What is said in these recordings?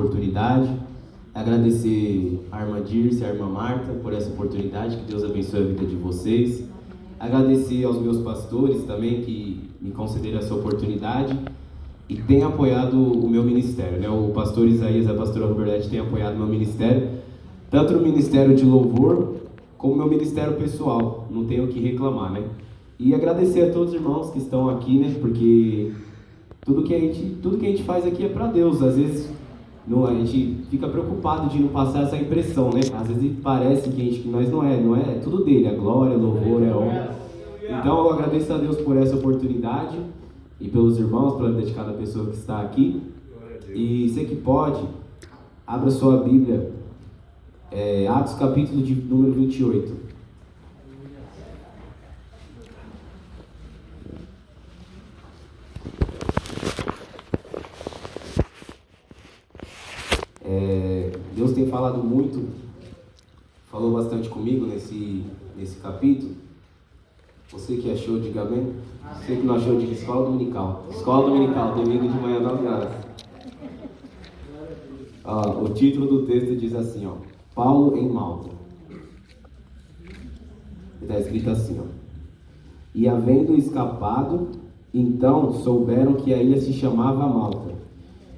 oportunidade. Agradecer a irmã Dirce e a irmã Marta por essa oportunidade, que Deus abençoe a vida de vocês. Agradecer aos meus pastores também, que me concederam essa oportunidade e têm apoiado o meu ministério, né? O pastor Isaías e a pastora Robertete têm apoiado o meu ministério, tanto no ministério de louvor, como no meu ministério pessoal. Não tenho o que reclamar, né? E agradecer a todos os irmãos que estão aqui, né? Porque tudo que a gente faz aqui é para Deus. Às vezes a gente fica preocupado de não passar essa impressão, né? Às vezes parece que nós não é tudo dele, a glória, o louvor, é honra. Então eu agradeço a Deus por essa oportunidade e pelos irmãos, pela vida de cada pessoa que está aqui. E você que pode, abra sua Bíblia, Atos capítulo de número 28. Deus tem falado muito, falou bastante comigo nesse capítulo. Você que achou, diga amém. Você que não achou, diga escola dominical. Escola dominical, domingo de manhã, 9 horas. O título do texto diz assim, Paulo em Malta. Está escrito assim, E havendo escapado, então souberam que a ilha se chamava Malta.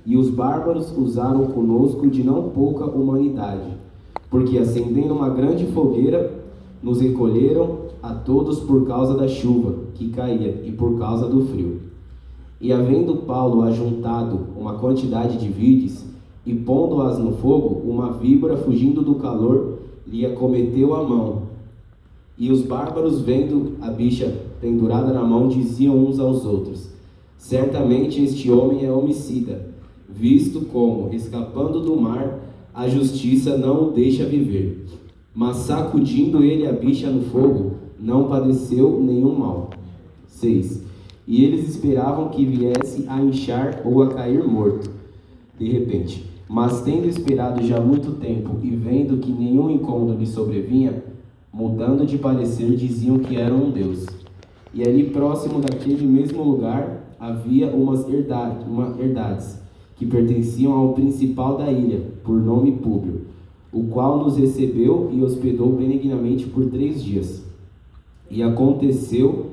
E os bárbaros usaram conosco de não pouca humanidade, porque acendendo uma grande fogueira, nos recolheram a todos por causa da chuva que caía e por causa do frio. E havendo Paulo ajuntado uma quantidade de vides, e pondo-as no fogo, uma víbora, fugindo do calor, lhe acometeu a mão. E os bárbaros, vendo a bicha pendurada na mão, diziam uns aos outros: certamente este homem é homicida, visto como, escapando do mar, a justiça não o deixa viver. Mas sacudindo ele a bicha no fogo, não padeceu nenhum mal. 6. E eles esperavam que viesse a inchar ou a cair morto, de repente. Mas tendo esperado já muito tempo, e vendo que nenhum incômodo lhe sobrevinha, mudando de parecer, diziam que era um deus. E ali próximo daquele mesmo lugar, havia umas herdades, que pertenciam ao principal da ilha, por nome Públio, o qual nos recebeu e hospedou benignamente por 3 dias. E aconteceu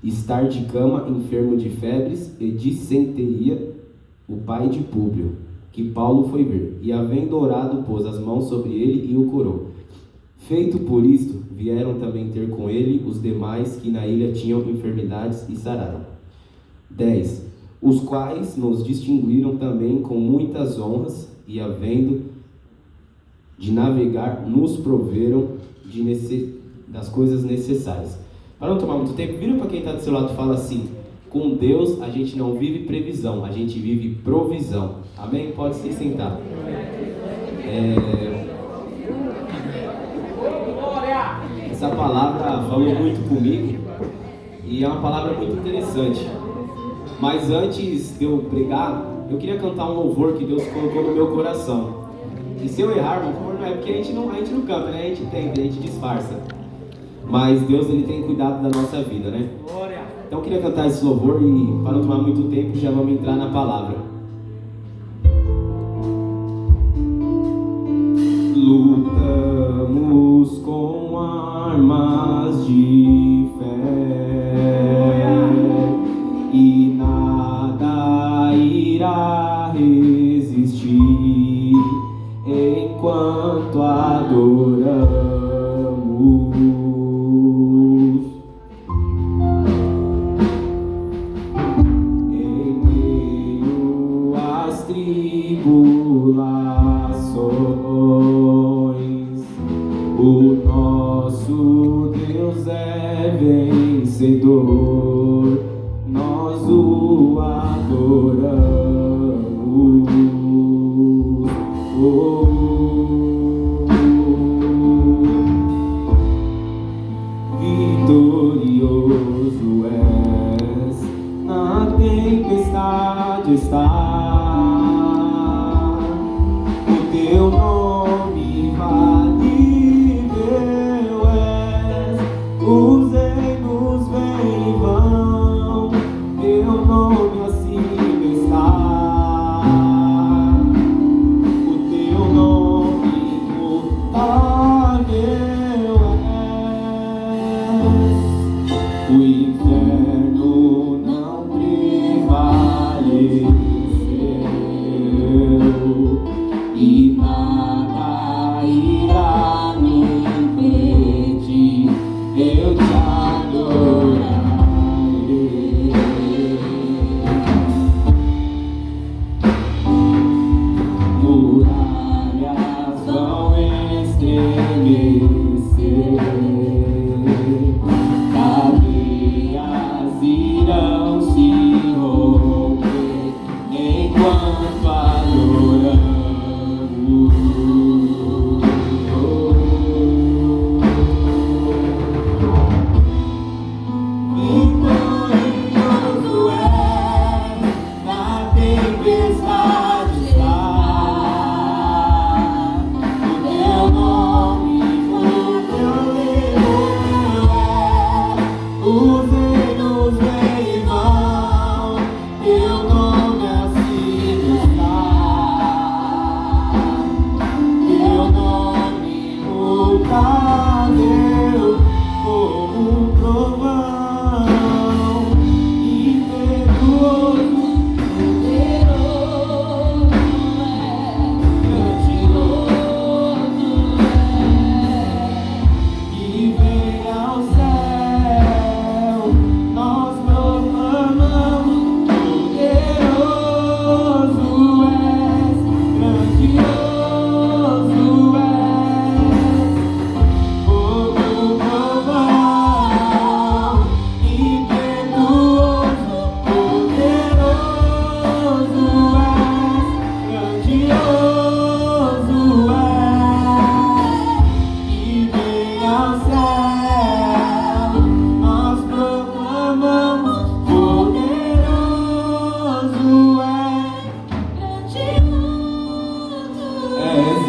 estar de cama, enfermo de febres e disenteria, o pai de Públio, que Paulo foi ver, e havendo orado, pôs as mãos sobre ele e o curou. Feito por isto, vieram também ter com ele os demais que na ilha tinham enfermidades e sararam. 10. Os quais nos distinguiram também com muitas honras, e havendo de navegar, nos proveram das coisas necessárias. Para não tomar muito tempo, vira para quem está do seu lado e fala assim: com Deus a gente não vive previsão, a gente vive provisão. Amém? Pode se sentar. Essa palavra falou muito comigo e é uma palavra muito interessante. Mas antes de eu pregar, eu queria cantar um louvor que Deus colocou no meu coração. E se eu errar, por favor, não é porque a gente não canta, né? A gente tenta, a gente disfarça. Mas Deus, Ele tem cuidado da nossa vida, né? Então eu queria cantar esse louvor e, para não tomar muito tempo, já vamos entrar na palavra. Lutamos com armas de fé e nada irá resistir enquanto adoramos. Em meio às tribulações, o nosso Deus é vencedor, nós o adoramos. Vitorioso és, na tempestade está, o teu nome valível és, os reinos vêm e vão.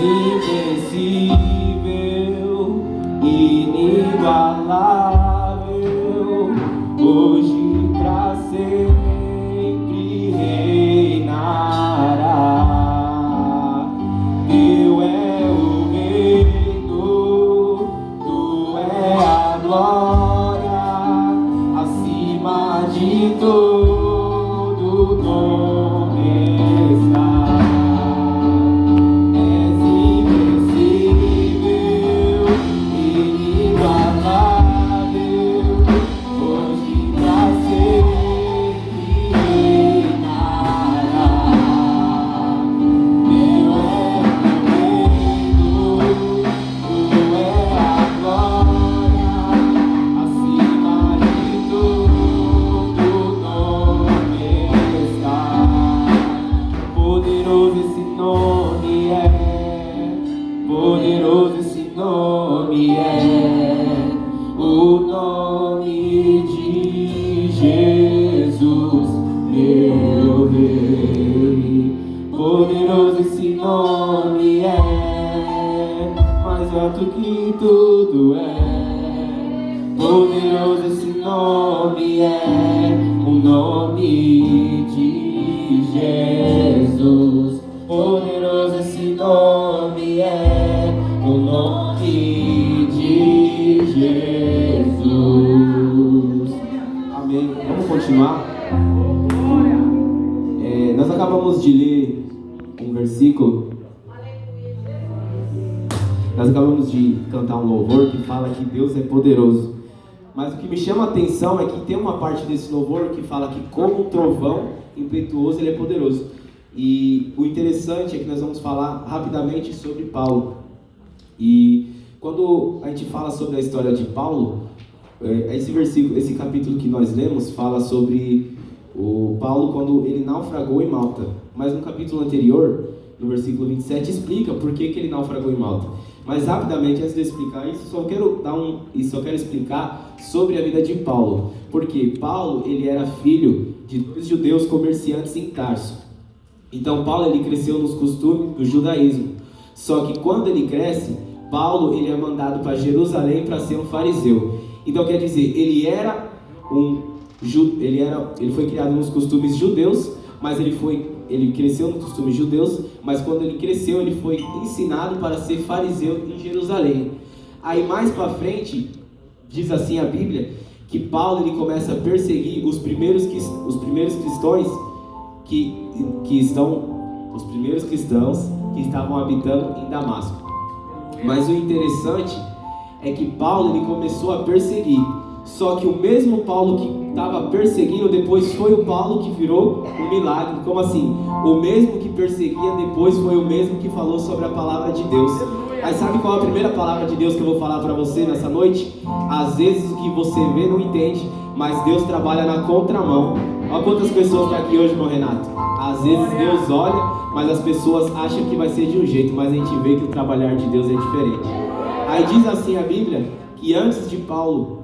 invencível, inigualável, hoje pra sempre reinará. Teu é o reino, tu é a glória, acima de todo nome está. És invencível, inigualável, hoje pra sempre reinará. Teu é o reino, tu é a glória, acima de todo nome está. Poderoso esse nome é, poderoso esse nome é, o nome de Jesus, meu Rei. Poderoso esse nome é, mais alto que tudo é. Poderoso esse nome é, o nome de Jesus. Poderoso esse nome é, o nome de Jesus. Amém. Vamos continuar? Nós acabamos de ler um versículo. Nós acabamos de cantar um louvor que fala que Deus é poderoso. Mas o que me chama a atenção é que tem uma parte desse louvor que fala que como um trovão impetuoso ele é poderoso. E o interessante é que nós vamos falar rapidamente sobre Paulo. E quando a gente fala sobre a história de Paulo, esse versículo, esse capítulo que nós lemos fala sobre o Paulo quando ele naufragou em Malta. Mas no capítulo anterior, no versículo 27, explica por que ele naufragou em Malta. Mas rapidamente, antes de explicar isso, só quero explicar sobre a vida de Paulo. Porque Paulo, ele era filho de 2 judeus comerciantes em Tarso. Então Paulo, ele cresceu nos costumes do judaísmo. Só que quando ele cresce, Paulo, ele é mandado para Jerusalém para ser um fariseu. Então quer dizer, ele foi criado nos costumes judeus, mas ele cresceu nos costumes judeus, mas quando ele cresceu, ele foi ensinado para ser fariseu em Jerusalém. Aí mais para frente, diz assim a Bíblia, que Paulo ele começa a perseguir os primeiros cristãos que estavam habitando em Damasco. Mas o interessante é que Paulo ele começou a perseguir. Só que o mesmo Paulo que estava perseguindo, depois foi o Paulo que virou um milagre. Como assim? O mesmo que perseguia, depois foi o mesmo que falou sobre a palavra de Deus. Aí sabe qual é a primeira palavra de Deus que eu vou falar para você nessa noite? Às vezes o que você vê não entende, mas Deus trabalha na contramão. Olha quantas pessoas estão aqui hoje, meu Renato. Às vezes Deus olha, mas as pessoas acham que vai ser de um jeito, mas a gente vê que o trabalhar de Deus é diferente. Aí diz assim a Bíblia, que antes de Paulo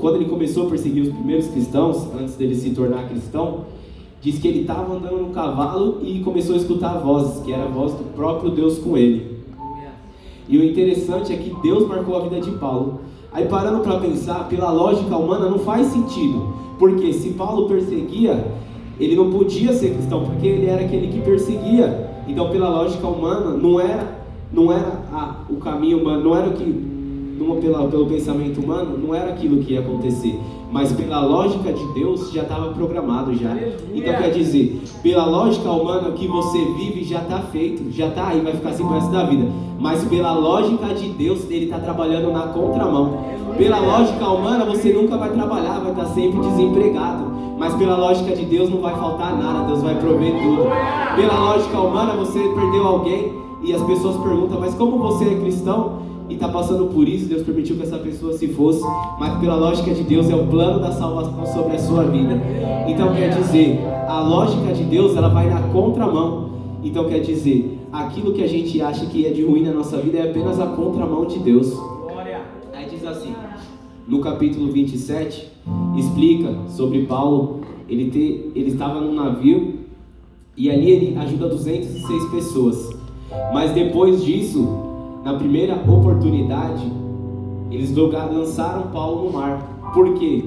quando ele começou a perseguir os primeiros cristãos, antes dele se tornar cristão, diz que ele estava andando no cavalo e começou a escutar vozes, que era a voz do próprio Deus com ele. E o interessante é que Deus marcou a vida de Paulo. Aí parando para pensar, pela lógica humana não faz sentido, porque se Paulo perseguia, ele não podia ser cristão, porque ele era aquele que perseguia. Então pela lógica humana não era o caminho humano, não era o que pelo pensamento humano, não era aquilo que ia acontecer, mas pela lógica de Deus já estava programado já. Então quer dizer, pela lógica humana o que você vive já está feito, já está aí, vai ficar assim pro resto da vida. Mas pela lógica de Deus, ele está trabalhando na contramão. Pela lógica humana você nunca vai trabalhar, vai estar sempre desempregado. Mas pela lógica de Deus não vai faltar nada, Deus vai prover tudo. Pela lógica humana você perdeu alguém e as pessoas perguntam, mas como você é cristão e está passando por isso, Deus permitiu que essa pessoa se fosse, mas pela lógica de Deus é o plano da salvação sobre a sua vida. Então quer dizer, a lógica de Deus ela vai na contramão. Então quer dizer, aquilo que a gente acha que é de ruim na nossa vida é apenas a contramão de Deus. Aí diz assim, no capítulo 27, explica sobre Paulo. Ele estava num navio e ali ele ajuda 206 pessoas. Mas depois disso, na primeira oportunidade, eles lançaram Paulo no mar. Por quê?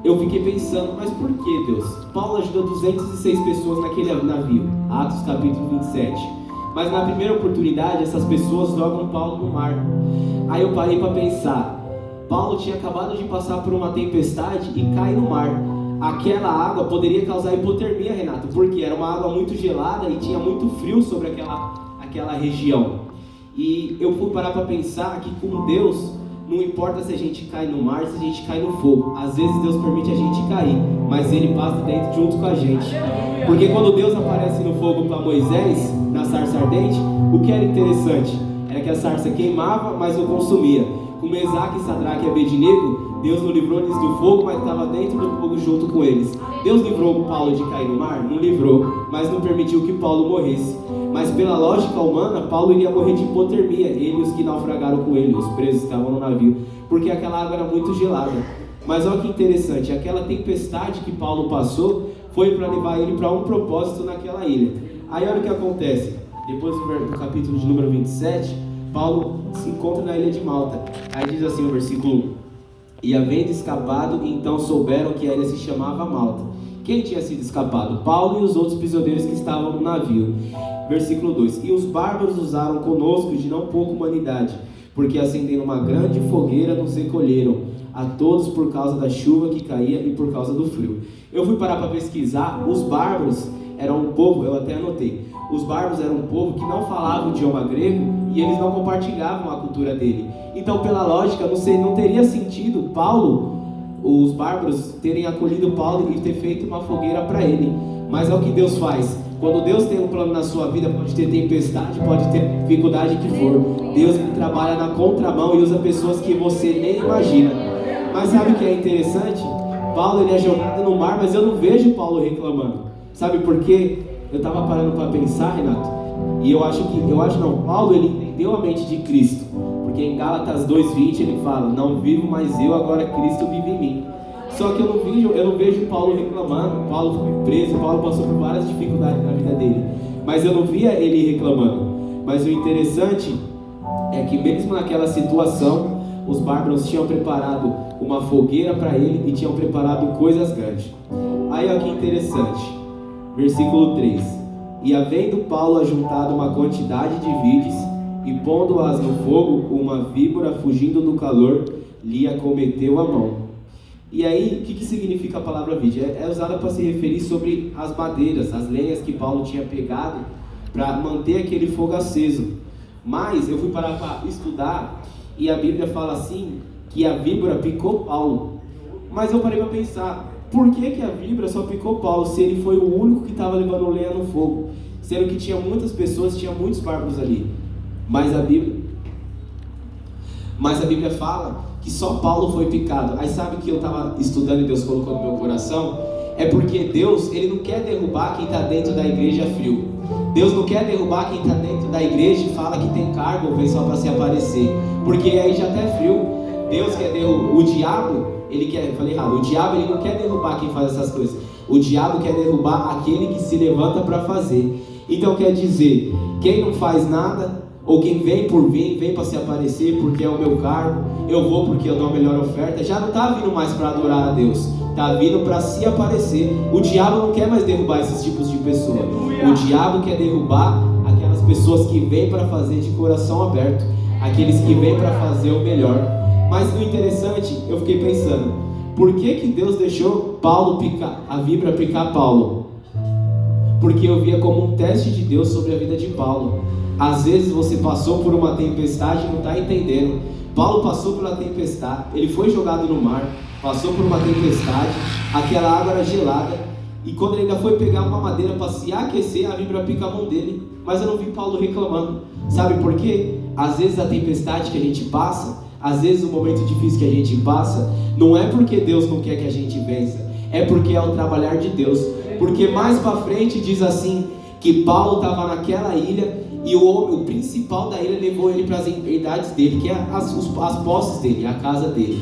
Eu fiquei pensando, mas por que, Deus? Paulo ajuda 206 pessoas naquele navio, Atos capítulo 27. Mas na primeira oportunidade, essas pessoas jogam Paulo no mar. Aí eu parei para pensar, Paulo tinha acabado de passar por uma tempestade e cai no mar. Aquela água poderia causar hipotermia, Renato, porque era uma água muito gelada e tinha muito frio sobre aquela região. E eu fui parar para pensar que com Deus, não importa se a gente cai no mar, se a gente cai no fogo. Às vezes Deus permite a gente cair, mas Ele passa dentro junto com a gente. Porque quando Deus aparece no fogo para Moisés, na sarça ardente, o que era interessante era que a sarça queimava, mas não consumia. Com Mesaque, Sadraque e Abednego, Deus não livrou eles do fogo, mas estava dentro do fogo junto com eles. Deus livrou Paulo de cair no mar? Não livrou, mas não permitiu que Paulo morresse. Mas pela lógica humana, Paulo iria morrer de hipotermia, ele e os que naufragaram com ele, os presos que estavam no navio, porque aquela água era muito gelada. Mas olha que interessante, aquela tempestade que Paulo passou foi para levar ele para um propósito naquela ilha. Aí olha o que acontece, depois do capítulo de número 27, Paulo se encontra na ilha de Malta. Aí diz assim o versículo 1: E havendo escapado, então souberam que a ilha se chamava Malta. Quem tinha sido escapado? Paulo e os outros prisioneiros que estavam no navio. Versículo 2: E os bárbaros usaram conosco de não pouca humanidade, porque acendendo uma grande fogueira nos recolheram, a todos por causa da chuva que caía e por causa do frio. Eu fui parar para pesquisar, os bárbaros eram um povo, eu até anotei, os bárbaros eram um povo que não falava o idioma grego e eles não compartilhavam a cultura dele. Então, pela lógica, não teria sentido os bárbaros terem acolhido Paulo e ter feito uma fogueira para ele. Mas é o que Deus faz. Quando Deus tem um plano na sua vida, pode ter tempestade, pode ter dificuldade que for, Deus trabalha na contramão e usa pessoas que você nem imagina. Mas sabe o que é interessante? Paulo ele é jogado no mar, mas eu não vejo Paulo reclamando. Sabe por quê? Eu estava parando para pensar, Renato, e Paulo ele entendeu a mente de Cristo, porque em Gálatas 2:20 ele fala: não vivo mais eu, agora Cristo vive em mim. Só que eu não vejo Paulo reclamando. Paulo foi preso, Paulo passou por várias dificuldades na vida dele, mas eu não via ele reclamando. Mas o interessante é que mesmo naquela situação, os bárbaros tinham preparado uma fogueira para ele e tinham preparado coisas grandes. Aí olha que interessante, versículo 3: E havendo Paulo ajuntado uma quantidade de vides, e pondo-as no fogo, uma víbora, fugindo do calor, lhe acometeu a mão. E aí, o que significa a palavra vide? É usada para se referir sobre as madeiras, as lenhas que Paulo tinha pegado para manter aquele fogo aceso. Mas eu fui parar para estudar e a Bíblia fala assim, que a víbora picou Paulo. Mas eu parei para pensar, por que a víbora só picou Paulo, se ele foi o único que estava levando lenha no fogo? Sendo que tinha muitas pessoas, tinha muitos bárbaros ali. Mas a Bíblia fala que só Paulo foi picado. Aí sabe que eu estava estudando e Deus colocou no meu coração? É porque Deus, Ele não quer derrubar quem está dentro da igreja frio. Deus não quer derrubar quem está dentro da igreja e fala que tem cargo ou vem só para se aparecer, porque aí já está frio. Deus quer derrubar, o diabo ele não quer derrubar quem faz essas coisas. O diabo quer derrubar aquele que se levanta para fazer. Então quer dizer, quem não faz nada, ou quem vem por vir, vem para se aparecer porque é o meu cargo, eu vou porque eu dou a melhor oferta, já não está vindo mais para adorar a Deus, está vindo para se aparecer. O diabo não quer mais derrubar esses tipos de pessoas. O diabo quer derrubar aquelas pessoas que vêm para fazer de coração aberto, aqueles que vêm para fazer o melhor. Mas o interessante, eu fiquei pensando, por que Deus deixou a víbora picar Paulo? Porque eu via como um teste de Deus sobre a vida de Paulo. Às vezes você passou por uma tempestade e não está entendendo. Paulo passou por uma tempestade, ele foi jogado no mar, passou por uma tempestade, aquela água era gelada, e quando ele ainda foi pegar uma madeira para se aquecer, a víbora pica a mão dele. Mas eu não vi Paulo reclamando. Sabe por quê? Às vezes a tempestade que a gente passa, às vezes o momento difícil que a gente passa, não é porque Deus não quer que a gente vença, é porque é o trabalhar de Deus. Porque mais para frente diz assim, que Paulo estava naquela ilha, e o principal da ilha levou ele para as herdades dele, que é as posses dele, a casa dele.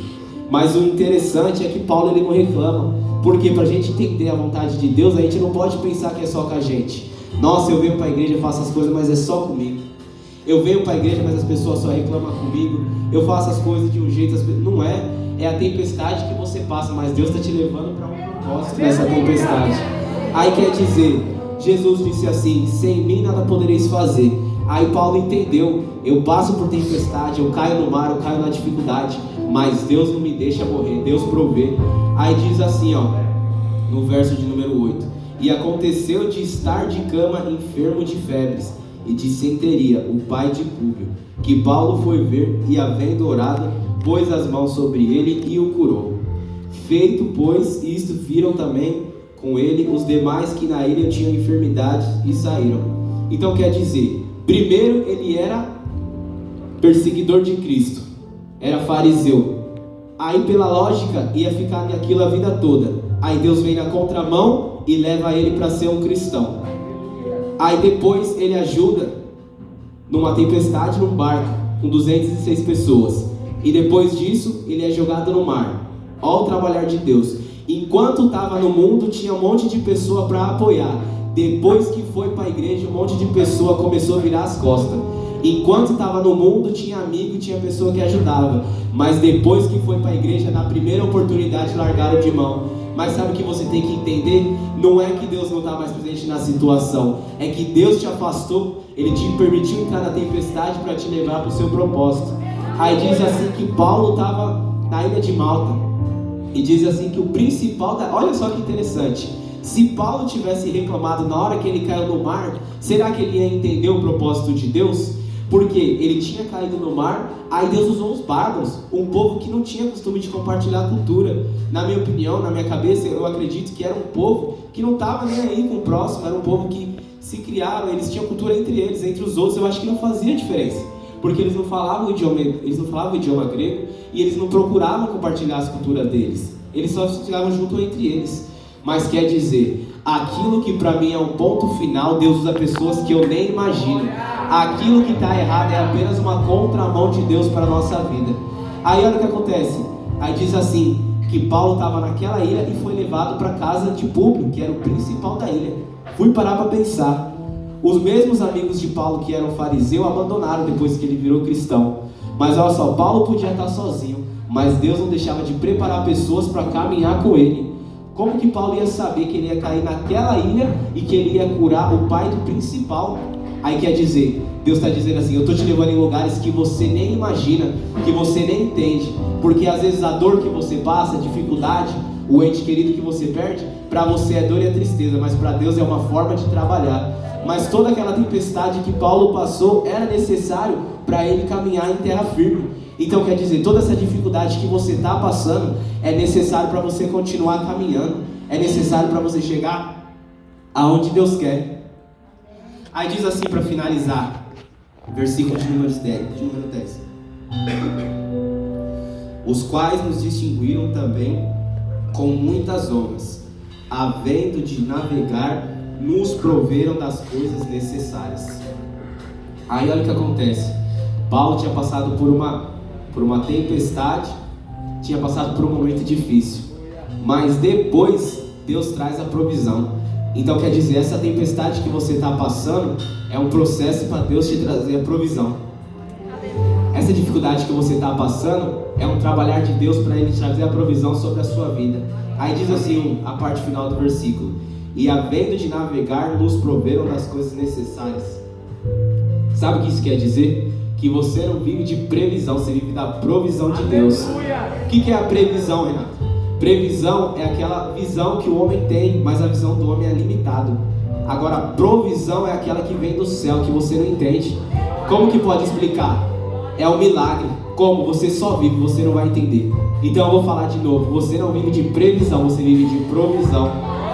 Mas o interessante é que Paulo ele não reclama, porque para a gente entender a vontade de Deus, a gente não pode pensar que é só com a gente. Nossa, eu venho para a igreja, faço as coisas, mas é só comigo. Eu venho para a igreja, mas as pessoas só reclamam comigo. Eu faço as coisas de um jeito, não é. É a tempestade que você passa, mas Deus está te levando para um propósito nessa tempestade. Aí quer dizer, Jesus disse assim: sem mim nada podereis fazer. Aí Paulo entendeu: eu passo por tempestade, eu caio no mar, eu caio na dificuldade, mas Deus não me deixa morrer, Deus provê. Aí diz assim, ó, no verso de número 8: e aconteceu de estar de cama enfermo de febres e de senteria o pai de Públio, que Paulo foi ver, e havendo orado, pôs as mãos sobre ele e o curou. Feito, pois, isto, viram também com ele os demais que na ilha tinham enfermidades e saíram. Então quer dizer, primeiro ele era perseguidor de Cristo, era fariseu. Aí pela lógica ia ficar naquilo a vida toda. Aí Deus vem na contramão e leva ele para ser um cristão. Aí depois ele ajuda numa tempestade num barco com 206 pessoas. E depois disso ele é jogado no mar. Olha o trabalhar de Deus. Enquanto estava no mundo tinha um monte de pessoa para apoiar. Depois que foi para a igreja, um monte de pessoa começou a virar as costas. Enquanto estava no mundo tinha amigo, tinha pessoa que ajudava. Mas depois que foi para a igreja, na primeira oportunidade largaram de mão. Mas sabe o que você tem que entender? Não é que Deus não está mais presente na situação. É que Deus te afastou. Ele te permitiu entrar na tempestade para te levar para o seu propósito. Aí diz assim que Paulo estava na ilha de Malta. E diz assim que o principal olha só que interessante. Se Paulo tivesse reclamado na hora que ele caiu no mar, será que ele ia entender o propósito de Deus? Porque ele tinha caído no mar, aí Deus usou os bárbaros, um povo que não tinha costume de compartilhar a cultura. Na minha opinião, na minha cabeça, eu acredito que era um povo que não estava nem aí com o próximo, era um povo que se criaram, eles tinham cultura entre eles, entre os outros. Eu acho que não fazia diferença, porque eles não falavam o idioma grego, e eles não procuravam compartilhar as culturas deles, eles só ficavam junto entre eles. Mas quer dizer, aquilo que para mim é um ponto final, Deus usa pessoas que eu nem imagino. Aquilo que está errado é apenas uma contramão de Deus para a nossa vida. Aí olha o que acontece. Aí diz assim, que Paulo estava naquela ilha e foi levado para a casa de Públio, que era o principal da ilha. Fui parar para pensar. Os mesmos amigos de Paulo que eram fariseu abandonaram depois que ele virou cristão. Mas olha só, Paulo podia estar sozinho, mas Deus não deixava de preparar pessoas para caminhar com ele. Como que Paulo ia saber que ele ia cair naquela ilha e que ele ia curar o pai do principal? Aí quer dizer, Deus está dizendo assim, eu estou te levando em lugares que você nem imagina, que você nem entende. Porque às vezes a dor que você passa, a dificuldade, o ente querido que você perde, para você é dor e é tristeza, mas para Deus é uma forma de trabalhar. Mas toda aquela tempestade que Paulo passou era necessário para ele caminhar em terra firme. Então quer dizer, toda essa dificuldade que você está passando é necessário para você continuar caminhando, é necessário para você chegar aonde Deus quer. Aí diz assim para finalizar, versículo de número 10. Os quais nos distinguiram também com muitas honras, havendo de navegar, nos proveram das coisas necessárias. Aí olha o que acontece. Paulo tinha passado por uma tempestade, tinha passado por um momento difícil, mas depois Deus traz a provisão. Então quer dizer, essa tempestade que você está passando é um processo para Deus te trazer a provisão. Essa dificuldade que você está passando é um trabalhar de Deus para Ele trazer a provisão sobre a sua vida. Aí diz assim a parte final do versículo: e havendo de navegar, nos proveram das coisas necessárias. Sabe o que isso quer dizer? Que você não vive de previsão, você vive da provisão de Deus. O que é a previsão, Renato? Previsão é aquela visão que o homem tem, mas a visão do homem é limitada. Agora, a provisão é aquela que vem do céu, que você não entende. Como que pode explicar? É um milagre. Como? Você só vive, você não vai entender. Então eu vou falar de novo. Você não vive de previsão, você vive de provisão.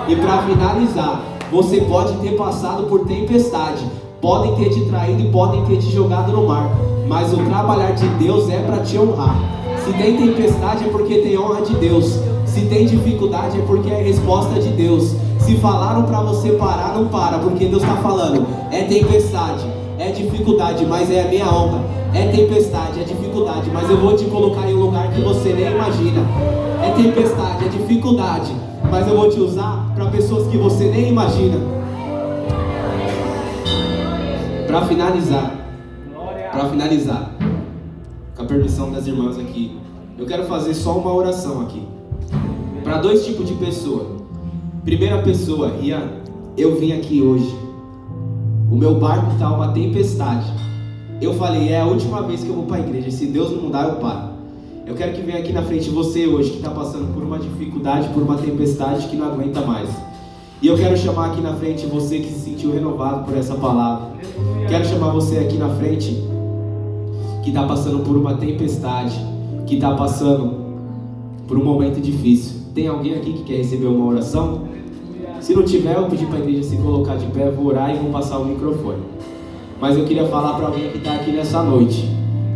E para finalizar, você pode ter passado por tempestade, podem ter te traído e podem ter te jogado no mar, mas o trabalhar de Deus é para te honrar. Se tem tempestade é porque tem honra de Deus. Se tem dificuldade é porque é resposta de Deus. Se falaram para você parar, não para, porque Deus está falando. É tempestade, é dificuldade, mas é a minha honra. É tempestade, é dificuldade, mas eu vou te colocar em um lugar que você nem imagina. É tempestade, é dificuldade, mas eu vou te usar para pessoas que você nem imagina. Para finalizar, com a permissão das irmãs aqui, eu quero fazer só uma oração aqui. Para 2 tipos de pessoa. Primeira pessoa, Rian, eu vim aqui hoje. O meu barco está uma tempestade. Eu falei, é a última vez que eu vou para a igreja. Se Deus não mudar, eu paro. Eu quero que venha aqui na frente você hoje, que está passando por uma dificuldade, por uma tempestade que não aguenta mais. E eu quero chamar aqui na frente você que se sentiu renovado por essa palavra. Quero chamar você aqui na frente que está passando por uma tempestade, que está passando por um momento difícil. Tem alguém aqui que quer receber uma oração? Se não tiver, eu pedi para a igreja se colocar de pé, vou orar e vou passar o microfone. Mas eu queria falar para alguém que está aqui nessa noite.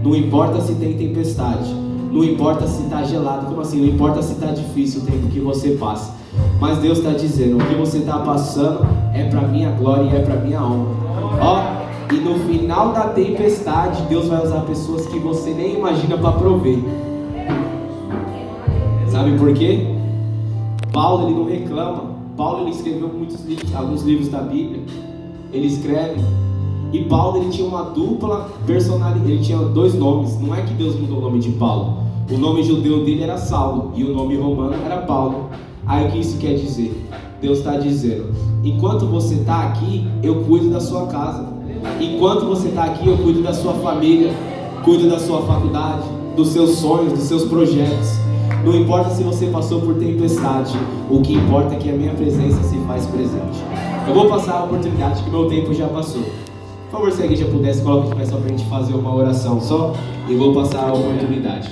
Não importa se tem tempestade, não importa se está gelado, como assim? Não importa se está difícil o tempo que você passa. Mas Deus está dizendo, o que você está passando é para minha glória e é para minha honra. Ó, e no final da tempestade, Deus vai usar pessoas que você nem imagina para prover. Sabe por quê? Paulo, ele não reclama. Paulo, ele escreveu muitos livros, alguns livros da Bíblia. Ele escreve. E Paulo, ele tinha uma dupla personalidade. Ele tinha 2 nomes. Não é que Deus mudou o nome de Paulo. O nome judeu dele era Saulo e o nome romano era Paulo. Aí o que isso quer dizer? Deus está dizendo, enquanto você está aqui, eu cuido da sua casa. Enquanto você está aqui, eu cuido da sua família, cuido da sua faculdade, dos seus sonhos, dos seus projetos. Não importa se você passou por tempestade, o que importa é que a minha presença se faz presente. Eu vou passar a oportunidade, que meu tempo já passou. Por favor, se a igreja pudesse, coloque de pé só para a gente fazer uma oração só, e vou passar a oportunidade.